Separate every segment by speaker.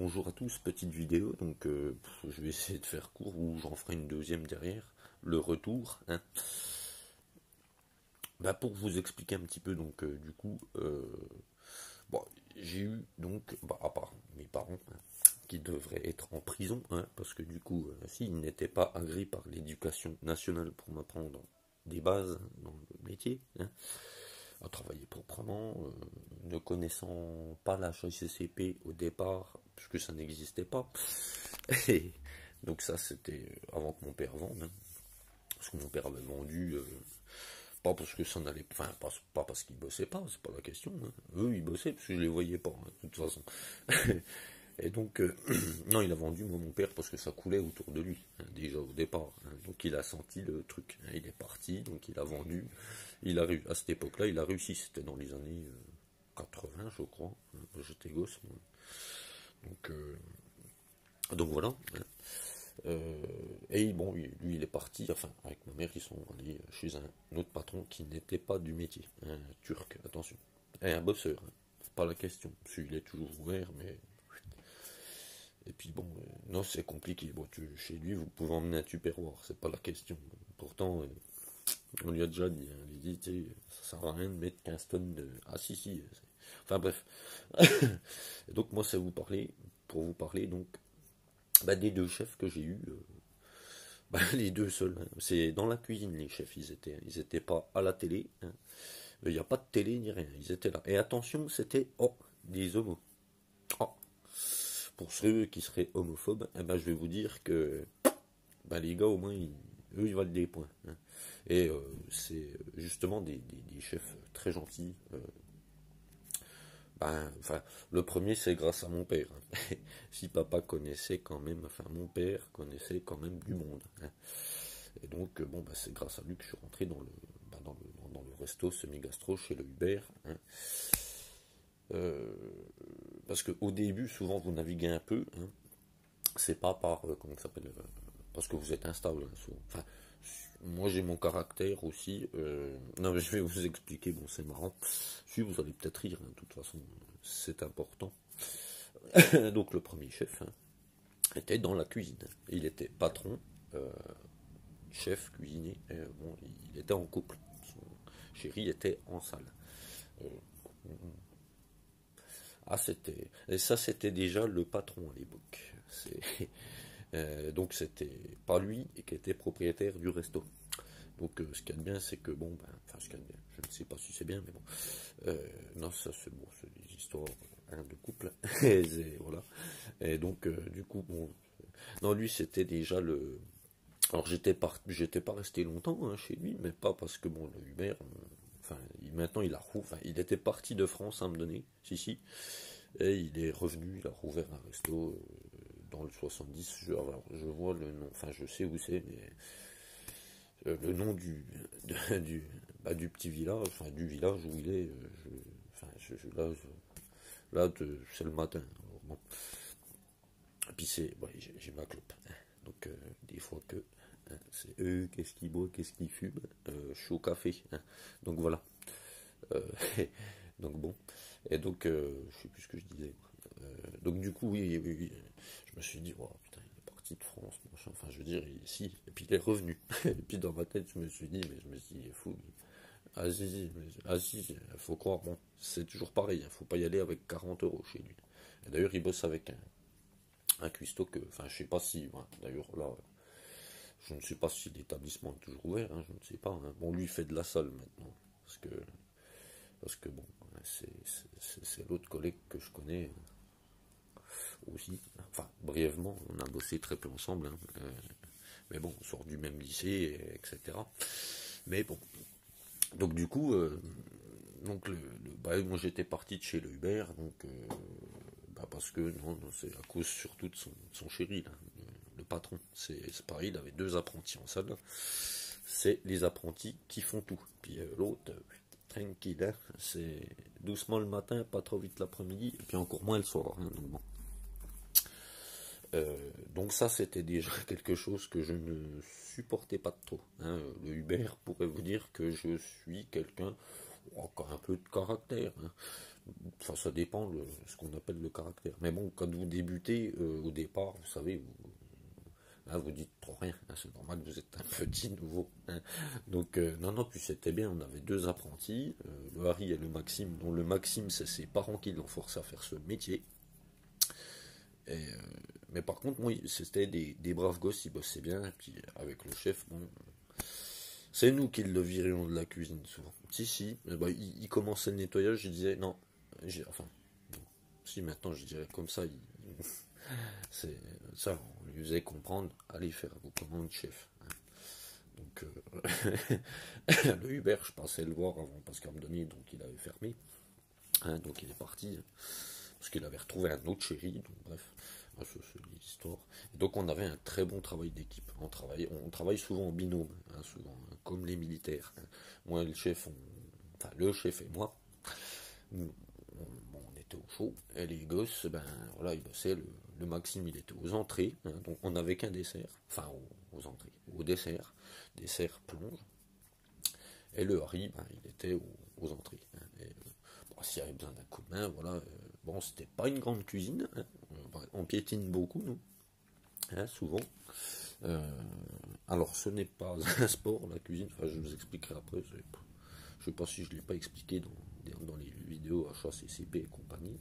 Speaker 1: Bonjour à tous, petite vidéo, donc je vais essayer de faire court ou j'en ferai une deuxième derrière, le retour, hein. Pour vous expliquer un petit peu, donc bon, j'ai eu donc, à part mes parents, hein, qui devraient être en prison, hein, parce que du coup, s'ils n'étaient pas agréés par l'éducation nationale pour m'apprendre des bases dans le métier, hein, à travailler proprement, ne connaissant pas la HACCP au départ, puisque ça n'existait pas. Et donc ça, c'était avant que mon père vende, hein, parce que mon père avait vendu, pas parce que ça n'allait, enfin pas parce qu'il bossait pas, c'est pas la question, hein. Eux, ils bossaient parce que je les voyais pas, hein, de toute façon. Et donc, non, il a vendu, moi, mon père, parce que ça coulait autour de lui, hein, déjà au départ, hein. Donc il a senti le truc, hein. Il est parti, donc il a vendu. À cette époque-là, il a réussi, c'était dans les années 80, je crois, hein. J'étais gosse, moi. Donc, voilà, hein. Et bon, lui, il est parti, enfin, avec ma mère, ils sont allés chez un autre patron qui n'était pas du métier, un turc, attention, et un bosseur, hein. C'est pas la question, parce qu'il est toujours ouvert, mais... Et puis bon, non, c'est compliqué. Bon, chez lui, vous pouvez emmener un tupperware, c'est pas la question. Pourtant, on lui a déjà dit, hein, il dit, tu sais, ça sert à rien de mettre 15 tonnes de... Ah si, si. Enfin bref. Et donc moi, c'est pour vous parler donc des deux chefs que j'ai eus. Les deux seuls, hein. C'est dans la cuisine, les chefs, ils étaient pas à la télé, hein. Il n'y a pas de télé ni rien, ils étaient là. Et attention, c'était, des homos. Oh, pour ceux qui seraient homophobes, je vais vous dire que les gars, au moins, eux, ils valent des points, hein. Et c'est justement des chefs très gentils. Le premier, c'est grâce à mon père, hein. Si papa connaissait quand même, enfin, mon père connaissait quand même du monde, hein. Et donc, c'est grâce à lui que je suis rentré dans le resto semi-gastro chez le Hubert, hein. Parce qu'au début, souvent, vous naviguez un peu, hein. C'est pas par, comment ça s'appelle, parce que vous êtes instable, hein, souvent. Enfin, moi j'ai mon caractère aussi. Non, mais je vais vous expliquer, bon, c'est marrant. Si vous allez peut-être rire, hein, de toute façon, c'est important. Donc, le premier chef, hein, était dans la cuisine. Il était patron, chef, cuisinier. Bon, il était en couple. Son chéri était en salle. Euh, et ça, c'était déjà le patron à l'époque. Donc c'était pas lui qui était propriétaire du resto. Donc ce qu'il y a de bien, c'est que ce qu'il y a de bien, je ne sais pas si c'est bien, mais bon, non, ça c'est bon, c'est des histoires, hein, de couple. Voilà. Et donc du coup, bon, non, lui c'était déjà le. Alors j'étais pas resté longtemps, hein, chez lui, mais pas parce que bon, le Hubert, maintenant il a il était parti de France à me donner, si, et il est revenu, il a rouvert un resto. Dans le 70, je vois le nom, enfin je sais où c'est, mais le nom du petit village, enfin du village où il est, c'est le matin. Alors, bon. Et puis j'ai ma clope, hein. Donc des fois que, hein, c'est eux, qu'est-ce qu'ils boivent, qu'est-ce qu'ils fument, je suis au café, hein. Donc voilà. Euh, donc bon, et donc je sais plus ce que je disais. Donc du coup, oui, je me suis dit, oh, putain, il est parti de France, machin. Enfin, je veux dire, si, et puis il est revenu. Et puis dans ma tête, je me suis dit, il est fou. Ah si, faut croire, bon, c'est toujours pareil, hein, faut pas y aller avec 40 euros chez lui. Et d'ailleurs, il bosse avec un cuistot que, enfin, je sais pas si, ouais, d'ailleurs, là, je ne sais pas si l'établissement est toujours ouvert, hein, je ne sais pas, hein. Bon, lui, il fait de la salle maintenant, parce que bon, c'est l'autre collègue que je connais aussi. Enfin, brièvement, on a bossé très peu ensemble, hein. Mais bon, on sort du même lycée, etc. Mais bon, donc du coup, moi j'étais parti de chez le Hubert, donc parce que non, c'est à cause surtout de son chéri, là, le patron. C'est pareil, il avait deux apprentis en salle. C'est les apprentis qui font tout. Puis l'autre, tranquille, hein, c'est doucement le matin, pas trop vite l'après-midi, et puis encore moins le soir, hein, donc bon. Donc ça, c'était déjà quelque chose que je ne supportais pas trop, hein. Le Hubert pourrait vous dire que je suis quelqu'un qui a un peu de caractère, hein. enfin, ça dépend de ce qu'on appelle le caractère. Mais bon, quand vous débutez au départ, vous savez, là, vous dites trop rien, hein, c'est normal, vous êtes un petit nouveau. Hein. Donc, non, non, puis c'était bien, on avait deux apprentis, le Harry et le Maxime, dont le Maxime, c'est ses parents qui l'ont forcé à faire ce métier. Et, mais par contre, moi, c'était des braves gosses, ils bossaient bien, et puis avec le chef, bon, c'est nous qui le virions de la cuisine souvent. Si, si, bah, il commençait le nettoyage, je disais non, enfin, non. Si maintenant je dirais comme ça, c'est ça, on lui faisait comprendre, allez faire vos commandes, chef. Donc, le Uber, je passais le voir avant parce qu'à un moment donné, donc il avait fermé. Hein, donc il est parti parce qu'il avait retrouvé un autre chéri. Donc bref, c'est l'histoire. Et donc on avait un très bon travail d'équipe. On travaille souvent en binôme, hein, souvent, hein, comme les militaires. Hein. Moi, le chef, enfin le chef et moi, on était au chaud. Et les gosses, ben voilà, ils bossaient. Le Maxime, il était aux entrées. Hein, donc on n'avait qu'un dessert, enfin aux entrées, au dessert plonge. Et le Harry, ben, il était aux entrées. Hein, et, bon, s'il y avait besoin d'un coup de main, voilà. Bon, c'était pas une grande cuisine. Hein, on piétine beaucoup, nous, hein, souvent. Euh, alors, ce n'est pas un sport, la cuisine. Enfin, je vous expliquerai après. Je sais pas si je ne l'ai pas expliqué dans les vidéos HACCP et compagnie.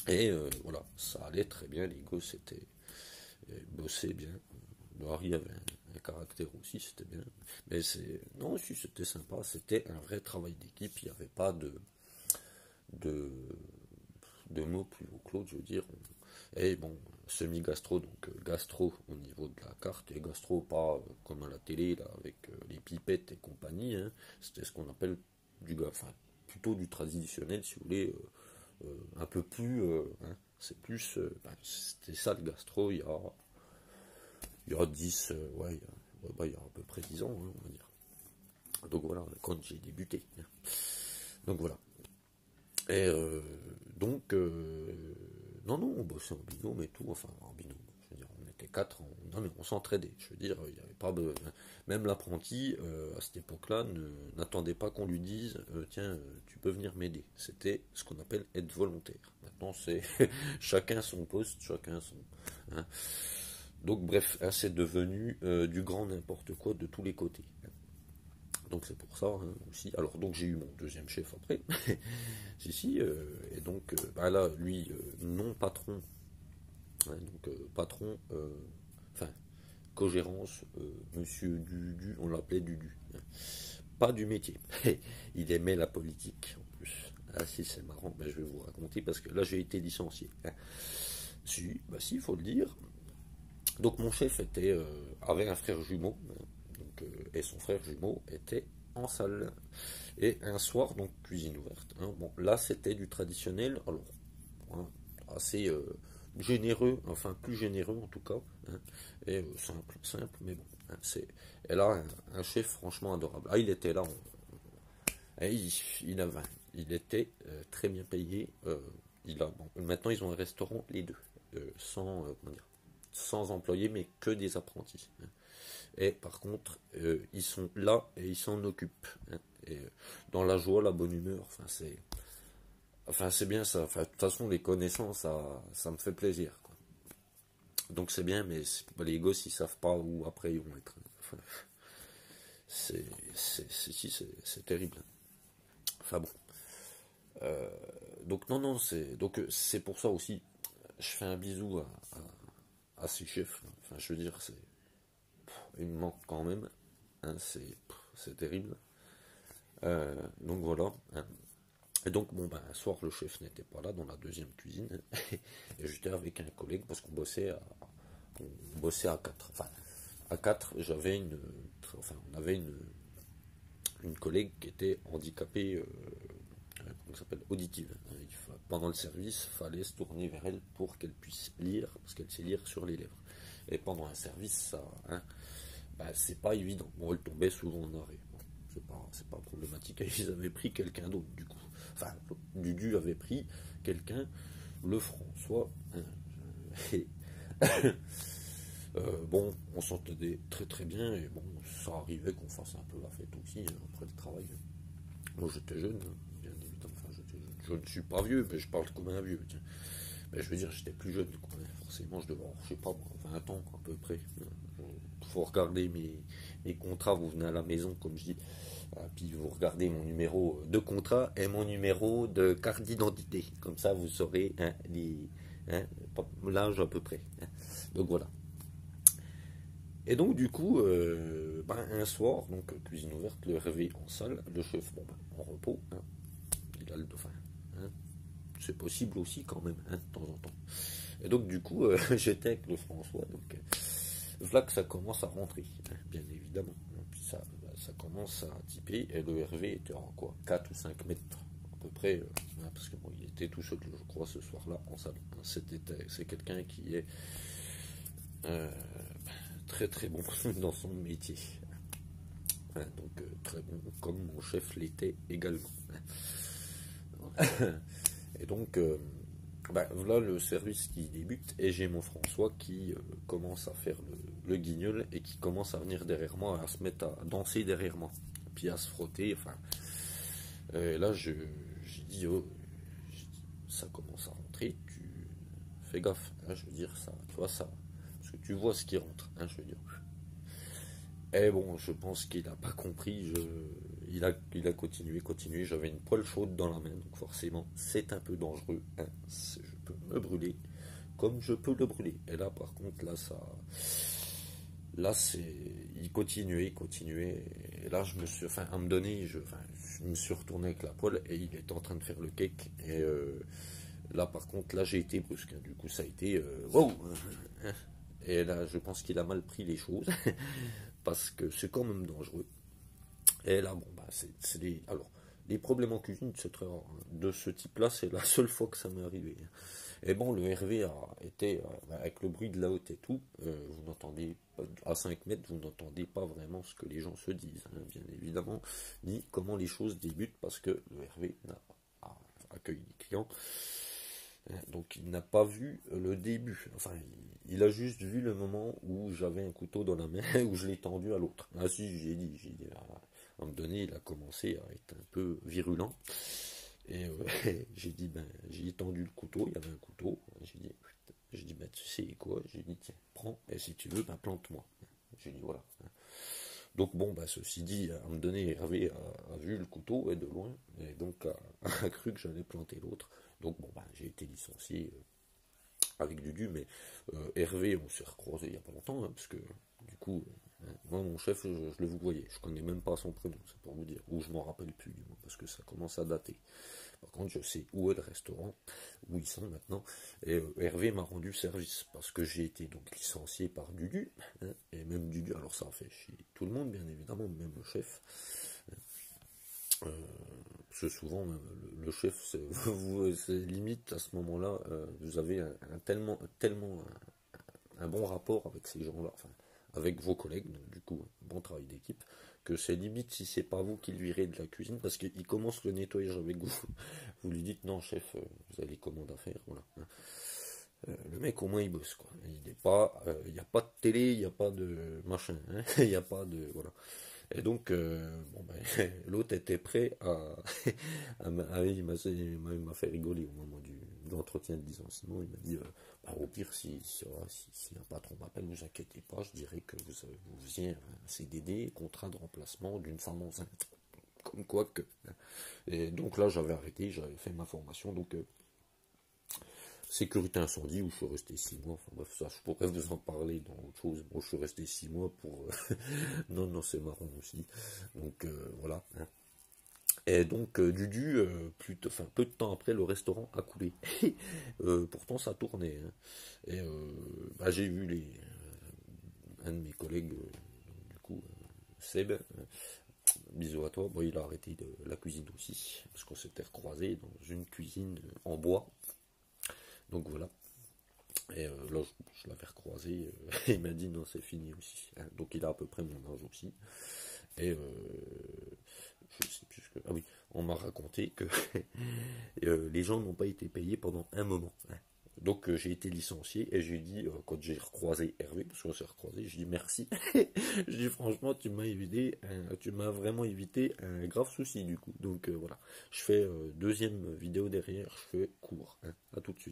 Speaker 1: Et voilà, ça allait très bien. Les gosses bossaient bien. Le Harry avait un caractère aussi, c'était bien. Mais non, si c'était sympa, c'était un vrai travail d'équipe. Il n'y avait pas de, de mots plus haut Claude, je veux dire. Et bon, semi-gastro, donc gastro au niveau de la carte, et gastro pas comme à la télé, là, avec les pipettes et compagnie. Hein. C'était ce qu'on appelle enfin, plutôt du traditionnel, si vous voulez, un peu plus. Hein. C'est plus. Ben, c'était ça le gastro il y a 10, ouais, il y a à peu près 10 ans, hein, on va dire. Donc voilà, quand j'ai débuté. Hein. Donc voilà. Et donc, non, non, on bossait en binôme et tout, enfin en binôme. Je veux dire, on était quatre, non mais on s'entraidait. Je veux dire, il n'y avait pas de. Même l'apprenti, à cette époque-là, n'attendait pas qu'on lui dise tiens, tu peux venir m'aider. C'était ce qu'on appelle être volontaire. Maintenant, c'est chacun son poste, chacun son. Hein. Donc bref, hein, c'est devenu du grand n'importe quoi de tous les côtés. Donc c'est pour ça hein, aussi. Alors donc j'ai eu mon deuxième chef après. Si si. Et donc bah là lui non patron. Hein, donc patron. Enfin cogérance. Monsieur Dudu. On l'appelait Dudu. Hein. Pas du métier. Il aimait la politique en plus. Ah si c'est marrant. Ben, je vais vous raconter parce que là j'ai été licencié. Hein. Si bah si il faut le dire. Donc mon chef avait un frère jumeau, donc, et son frère jumeau était en salle. Et un soir, donc cuisine ouverte. Hein, bon, là c'était du traditionnel, alors hein, assez généreux, enfin plus généreux en tout cas, hein, et simple, mais bon. Hein, et là un chef franchement adorable. Ah il était là, et il était très bien payé. Bon, maintenant ils ont un restaurant les deux, comment dire, sans employés, mais que des apprentis. Hein. Et par contre, ils sont là et ils s'en occupent. Hein. Et dans la joie, la bonne humeur, enfin c'est bien ça. Enfin, de toute façon, les connaissances, ça me fait plaisir. Quoi. Donc c'est bien, mais les gosses, ils savent pas où après ils vont être. Enfin, c'est terrible. Enfin bon. Donc non, non, c'est pour ça aussi. Je fais un bisou à ces chefs. Enfin, je veux dire, il me manque quand même. Hein, c'est terrible. Donc voilà. Hein. Et donc, bon, ben, un soir, le chef n'était pas là dans la deuxième cuisine. Et j'étais avec un collègue parce on bossait à quatre. Enfin, à quatre, on avait une collègue qui était handicapée, comment ça s'appelle, auditive. Pendant le service, il fallait se tourner vers elle pour qu'elle puisse lire, parce qu'elle sait lire sur les lèvres. Et pendant un service, ça, hein, bah, c'est pas évident. Bon, elle tombait souvent en arrêt. Bon, c'est pas problématique. Ils avaient pris quelqu'un d'autre, du coup. Enfin, Dudu avait pris quelqu'un, le François. Hein, et bon, on s'entendait très très bien. Et bon, ça arrivait qu'on fasse un peu la fête aussi, hein, après le travail. Moi j'étais jeune, hein, bien évidemment. Enfin, je ne suis pas vieux, mais je parle comme un vieux. Tiens. Mais je veux dire, j'étais plus jeune, quoi. Forcément, je devais avoir, je sais pas, moi, 20 ans à peu près. Il faut regarder mes contrats, vous venez à la maison, comme je dis. Puis vous regardez mon numéro de contrat et mon numéro de carte d'identité. Comme ça, vous saurez hein, hein, l'âge à peu près. Hein. Donc voilà. Et donc du coup, un soir, donc cuisine ouverte, le réveil en salle, le chef en repos, hein, il a le dauphin. Hein, c'est possible aussi quand même, hein, de temps en temps. Et donc du coup, j'étais avec le François, donc voilà que ça commence à rentrer, hein, bien évidemment. Puis ça commence à typer, et le Hervé était en quoi 4 ou 5 mètres à peu près, hein, parce que bon, il était tout seul, je crois, ce soir-là en salle. Hein, c'est quelqu'un qui est euh, très très bon dans son métier. Hein, donc très bon, comme mon chef l'était également. Et donc, voilà le service qui débute, et j'ai mon François qui commence à faire le guignol, et qui commence à venir derrière moi, à se mettre à danser derrière moi, puis à se frotter. Enfin, là, j'ai dit, oh, ça commence à rentrer, tu fais gaffe, hein, je veux dire, ça, tu vois, ça, parce que tu vois ce qui rentre, hein, je veux dire. Et bon, je pense qu'il n'a pas compris. Il a continué. J'avais une poêle chaude dans la main, donc forcément, c'est un peu dangereux. Hein. Je peux me brûler comme je peux le brûler. Et là, par contre, là, il continuait. Et là, enfin, à me donner, je me suis retourné avec la poêle et il était en train de faire le cake. Et là, par contre, là, j'ai été brusque. Hein. Du coup, ça a été wow. Hein. Et là, je pense qu'il a mal pris les choses. Parce que c'est quand même dangereux. Et là, bon, alors, les problèmes en cuisine, c'est très rare. Hein. De ce type-là, c'est la seule fois que ça m'est arrivé. Et bon, le Hervé a été, avec le bruit de la haute et tout, vous n'entendez pas, à 5 mètres, vous n'entendez pas vraiment ce que les gens se disent, hein, bien évidemment, ni comment les choses débutent, parce que le Hervé accueille les clients. Donc il n'a pas vu le début. Enfin, il a juste vu le moment où j'avais un couteau dans la main, où je l'ai tendu à l'autre. Ah si, j'ai dit, à un moment donné, il a commencé à être un peu virulent. Et j'ai tendu le couteau, il y avait un couteau. J'ai dit, tu sais quoi? J'ai dit, tiens, prends, et si tu veux, plante-moi. J'ai dit, voilà. Donc bon, ceci dit, à un moment donné, Hervé a vu le couteau et de loin, et donc a cru que j'allais planter l'autre. Donc bon, j'ai été licencié avec Dudu, mais Hervé, on s'est recroisé il n'y a pas longtemps, hein, parce que du coup, moi, mon chef, je le voyais, je connais même pas son prénom, c'est pour vous dire, ou je m'en rappelle plus, du moins, parce que ça commence à dater. Par contre, je sais où est le restaurant, où ils sont maintenant, et Hervé m'a rendu service, parce que j'ai été donc licencié par Dudu, hein, et même Dudu, alors ça a fait chier tout le monde, bien évidemment, même le chef. Parce que souvent, le chef, c'est limite à ce moment-là, vous avez tellement un bon rapport avec ces gens-là, enfin, avec vos collègues, donc du coup, un bon travail d'équipe, que c'est limite si c'est pas vous qui lui irez de la cuisine, parce qu'il commence le nettoyage avec vous. Vous lui dites, non, chef, vous avez les commandes à faire, voilà. Le mec, au moins, il bosse, quoi. Il n'y a pas de télé, il n'y a pas de machin, hein, il n'y a pas de, voilà. Et donc, l'autre était prêt il m'a fait rigoler au moment de l'entretien de licenciement. Il m'a dit, au pire, si un patron m'appelle, ne vous inquiétez pas, je dirais que vous faisiez un CDD, contrat de remplacement d'une femme enceinte. Comme quoi que. Et donc là, j'avais arrêté, j'avais fait ma formation, donc sécurité incendie, où je suis resté 6 mois. Enfin bref, ça, je pourrais vous en parler dans autre chose. Moi, je suis resté 6 mois pour. Non, c'est marrant aussi. Donc voilà. Hein. Et donc Dudu, peu de temps après, le restaurant a coulé. Pourtant, ça tournait. Hein. Et j'ai vu un de mes collègues, du coup, Seb. Bisous à toi. Bon, il a arrêté la cuisine aussi, parce qu'on s'était recroisé dans une cuisine en bois. Donc voilà. Et là, je l'avais recroisé, il m'a dit non, c'est fini aussi. Hein. Donc il a à peu près mon âge aussi. Et je sais plus ce que. Ah oui, on m'a raconté que les gens n'ont pas été payés pendant un moment. Hein. Donc j'ai été licencié et j'ai dit, quand j'ai recroisé Hervé, parce qu'on s'est recroisé, j'ai dit merci. Je dis franchement, tu m'as vraiment évité un grave souci du coup. Donc voilà, je fais deuxième vidéo derrière, je fais court. Hein. À tout de suite.